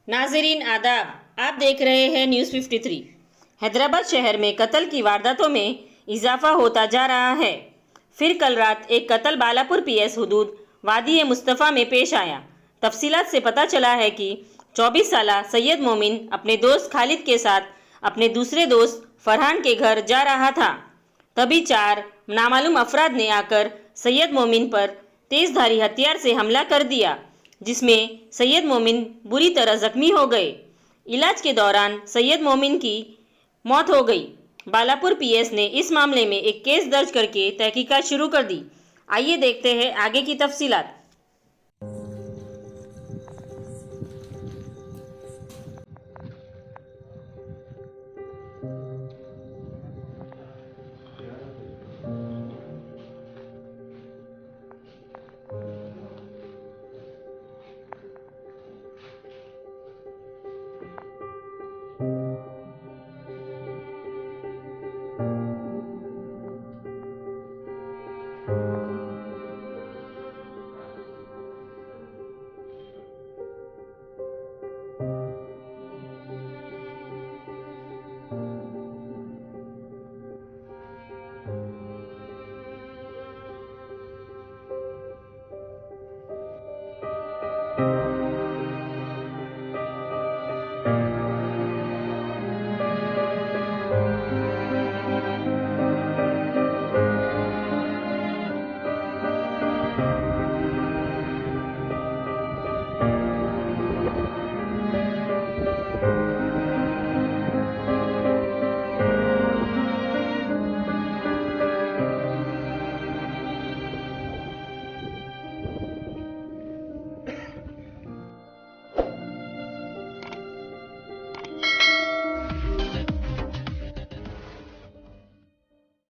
नाज़रीन आदाब, आप देख रहे हैं न्यूज़ 53। हैदराबाद शहर में कत्ल की वारदातों में इजाफा होता जा रहा है। फिर कल रात एक कत्ल बालापुर पीएस हुदूद वादी मुस्तफ़ा में पेश आया। तफसीलात से पता चला है कि 24 साला सैयद मोमिन अपने दोस्त खालिद के साथ अपने दूसरे दोस्त फरहान के घर जा रहा था। तभी 4 नामालूम अफराद ने आकर सैयद मोमिन पर तेज़धारी हथियार से हमला कर दिया, जिसमें सैयद मोमिन बुरी तरह जख्मी हो गए। इलाज के दौरान सैयद मोमिन की मौत हो गई। बालापुर पीएस ने इस मामले में एक केस दर्ज करके तहकीकात शुरू कर दी। आइए देखते हैं आगे की तफसीलात।